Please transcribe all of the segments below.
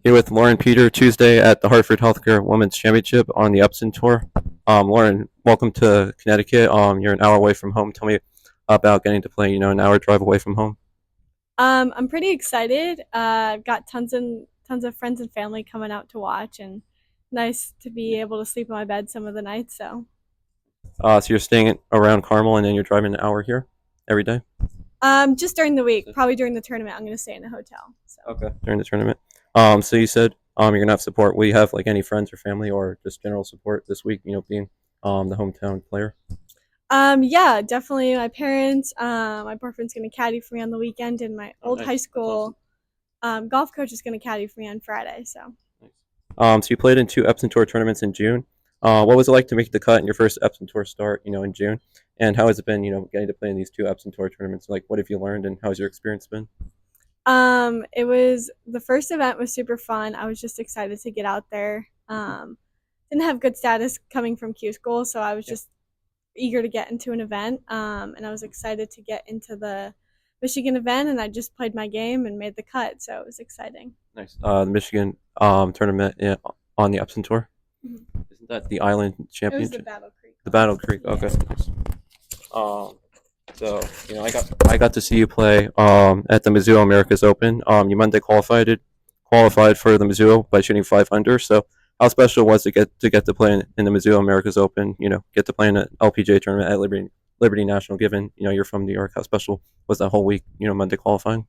Here with Lauren Peter Tuesday at the Hartford Healthcare Women's Championship on the Epson Tour. Lauren, welcome to Connecticut. You're an hour away from home. Tell me about getting to play, an hour drive away from home. I'm pretty excited. I've got tons of friends and family coming out to watch, and nice to be able to sleep in my bed some of the nights. So, So you're staying around Carmel and then you're driving an hour here every day? just during the week, probably during the tournament, I'm gonna stay in a hotel. So, Okay. During the tournament. So you said you're gonna have support. Will you have like any friends or family or just general support this week? Being the hometown player. yeah, definitely my parents. My boyfriend's gonna caddy for me on the weekend, and my Oh, old nice. high That's awesome. school golf coach is gonna caddy for me on Friday. So, Nice. So you played in two Epson Tour tournaments in June. What was it like to make the cut in your first Epson Tour start, in June? And how has it been, getting to play in these two Epson Tour tournaments? Like, what have you learned, and how's your experience been? it was the first event was super fun. I was just excited to get out there. Didn't have good status coming from Q school, so I was Yeah, just eager to get into an event. And I was excited to get into the Michigan event, and I just played my game and made the cut, so it was exciting. nice. The Michigan tournament on the Epson Tour. Mhm. Isn't that the Island It was the Championship? Battle Creek The one. Battle Creek. Yeah. Okay. Nice. Um, so I got to see you play at the Mizuho Americas Open. You Monday qualified for the Mizuho by shooting 5 under. So how special was it to get to play in the Mizuho Americas Open? Get to play in an LPGA tournament at Liberty National. Given you're from New York, how special was that whole week? Monday qualifying.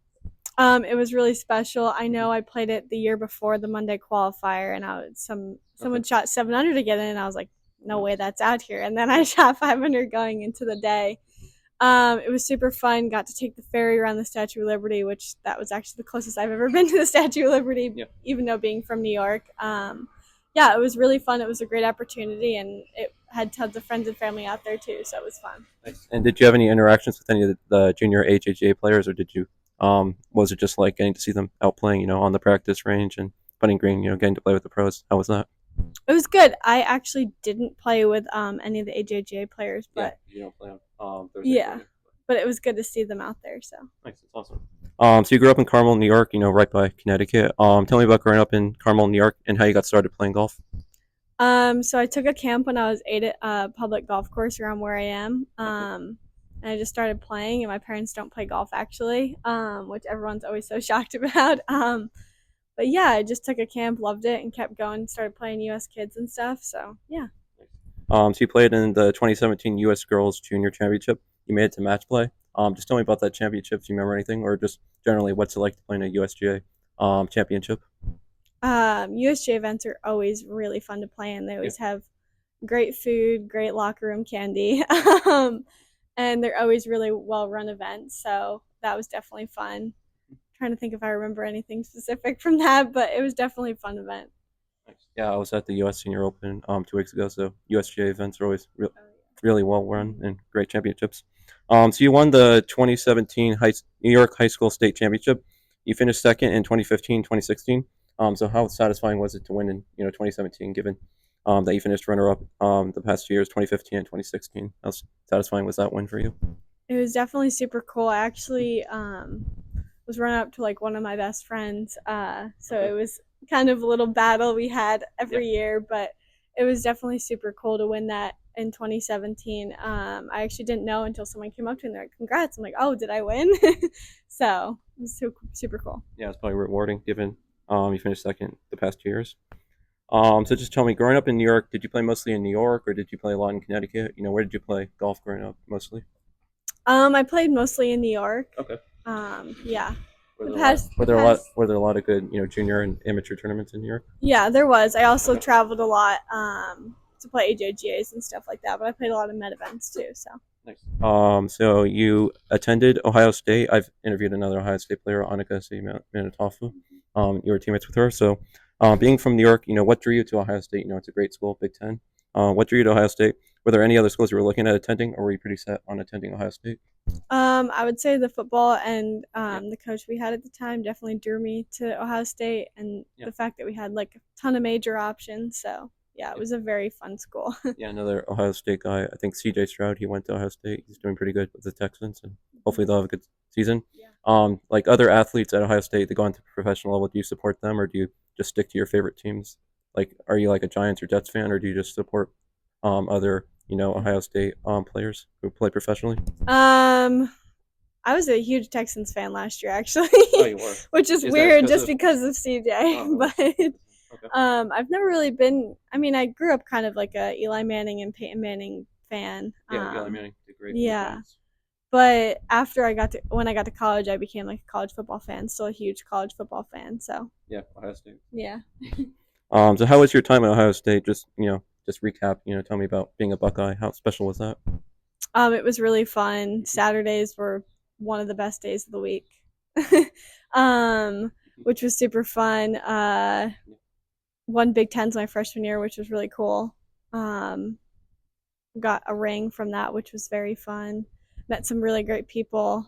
It was really special. I Mhm. know I played it the year before the Monday qualifier, and Okay. someone shot 7 under to get in, and I was like, no way, Nice. that's out here. And then I shot 5 under going into the day. It was super fun. Got to take the ferry around the Statue of Liberty, which that was actually the closest I've ever been to the Statue of Liberty, Yeah. even though being from New York. Yeah, it was really fun. It was a great opportunity, and it had tons of friends and family out there too, so it was fun. Nice. And did you have any interactions with any of the junior HHA players, or did you? Was it just like getting to see them out playing, on the practice range and putting green, getting to play with the pros? How was that? It was good. I actually didn't play with any of the AJGA players, Yeah, but you don't play on Thursdays, yeah, don't you? but it was good to see them out there. So. Nice, that's awesome. So you grew up in Carmel, New York, right by Connecticut. Tell me about growing up in Carmel, New York, and how you got started playing golf. So I took a camp when I was 8 at a public golf course around where I am. Okay. And I just started playing, and my parents don't play golf actually, which everyone's always so shocked about. But yeah, I just took a camp, loved it, and kept going. Started playing U.S. kids and stuff. So yeah. So you played in the 2017 U.S. Girls Junior Championship. You made it to Matchplay. Just tell me about that championship. Do you remember anything, or just generally what's it like to play in a USGA championship? USGA events are always really fun to play in. They Yeah. always have great food, great locker room candy, and they're always really well run events. So that was definitely fun. Trying to think if I remember anything specific from that, but it was definitely a fun event. Nice. Yeah, I was at the U.S. Senior Open 2 weeks ago. So USGA events are always really well run and great championships. So you won the 2017 New York High School State Championship. You finished second in 2015, 2016. So how satisfying was it to win in 2017, given that you finished runner up the past 2 years, 2015 and 2016? How satisfying was that win for you? It was definitely super cool. I actually was running up to like one of my best friends, so Okay. it was kind of a little battle we had Yeah. every year, but it was definitely super cool to win that in 2017. I actually didn't know until someone came up to me and they're like, "Congrats!" I'm like, "Oh, did I win?" So it was super cool. Yeah, it's probably rewarding given you finished second the past 2 years. So just tell me, growing up in New York, did you play mostly in New York or did you play a lot in Connecticut? Where did you play golf growing up mostly? I played mostly in New York. Okay. Yeah, Were the there a lot? past Were the there a lot? past Were there a lot of good, junior and amateur tournaments in New York? Yeah, there was. I also Okay. traveled a lot to play AJGAs and stuff like that, but I played a lot of med events too. So Nice. So you attended Ohio State. I've interviewed another Ohio State player, Annika Manitofu. You were teammates with her. So, being from New York, what drew you to Ohio State? It's a great school, Big Ten. What drew you to Ohio State? Were there any other schools you were looking at attending, or were you pretty set on attending Ohio State? I would say the football and Yeah. the coach we had at the time definitely drew me to Ohio State, and Yeah. the fact that we had like a ton of major options. So yeah, it Yeah. was a very fun school. Yeah, another Ohio State guy. I think C.J. Stroud. He went to Ohio State. He's doing pretty good with the Texans, and hopefully they'll have a good season. Yeah. Like other athletes at Ohio State that go on to professional level, do you support them or do you just stick to your favorite teams? Like, are you like a Giants or Jets fan, or do you just support other Ohio State players who play professionally? Um, I was a huge Texans fan last year, actually, Oh, you were. which is Is that weird because just of? because of CJ. Oh, But okay. I've never really been. I mean, I grew up kind of like a Eli Manning and Peyton Manning fan. Yeah, Eli Manning did great for the Yeah, Giants. but after when I got to college, I became like a college football fan. Still a huge college football fan. So Yeah, Ohio State. yeah. So how was your time at Ohio State? Just recap. Tell me about being a Buckeye. How special was that? It was really fun. Saturdays were one of the best days of the week. Which was super fun. Won Big Tens my freshman year, which was really cool. Um, got a ring from that, which was very fun. Met some really great people.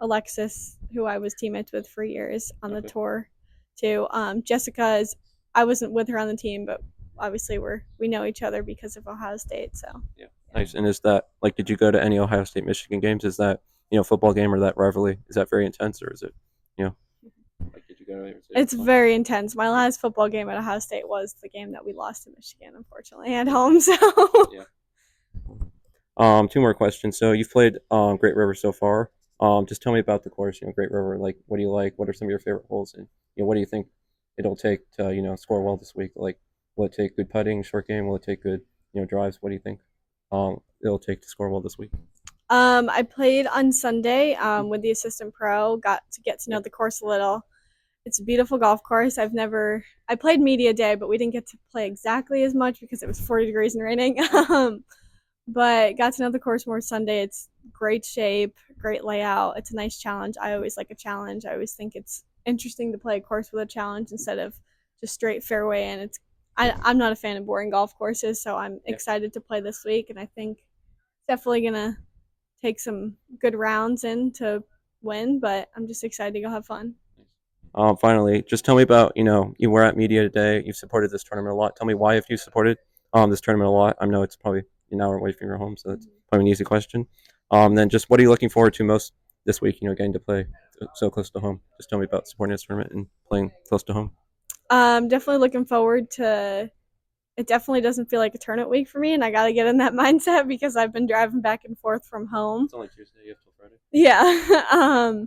Alexis, who I was teammates with for years on the Okay. tour, too. Jessica is. I wasn't with her on the team, but obviously we know each other because of Ohio State. So Yeah. Nice. And is that like? Did you go to any Ohio State Michigan games? Is that football game or that rivalry? Is that very intense or is it you know like did you go to any? it's very intense. My last football game at Ohio State was the game that we lost to Michigan, unfortunately, at home. So Yeah. Two more questions. So you've played Great River so far. Just tell me about the course. Great River. Like, what do you like? What are some of your favorite holes? And what do you think it'll take to score well this week? Like, will it take good putting, short game? Will it take good drives? What do you think it'll take to score well this week? I played on Sunday with the assistant pro. Got to get to know the course a little. It's a beautiful golf course. I played media day, but we didn't get to play exactly as much because it was 40 degrees and raining. But got to know the course more Sunday. It's great shape, great layout. It's a nice challenge. I always like a challenge. I always think it's interesting to play a course with a challenge instead of just straight fairway. And I'm not a fan of boring golf courses, so I'm excited to play this week. And I think definitely gonna take some good rounds in to win. But I'm just excited to go have fun. Finally, just tell me about you were at media today. You've supported this tournament a lot. Tell me why have you supported this tournament a lot? I know it's probably an hour away from your home, so that's probably an easy question. Then just what are you looking forward to most this week? Getting to play so close to home. Just tell me about supporting this tournament and playing close to home. Definitely looking forward to. It definitely doesn't feel like a tournament week for me, and I got to get in that mindset because I've been driving back and forth from home. It's only Tuesday. You have till Friday. Yeah.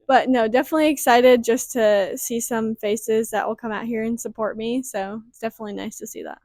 But no, definitely excited just to see some faces that will come out here and support me. So it's definitely nice to see that.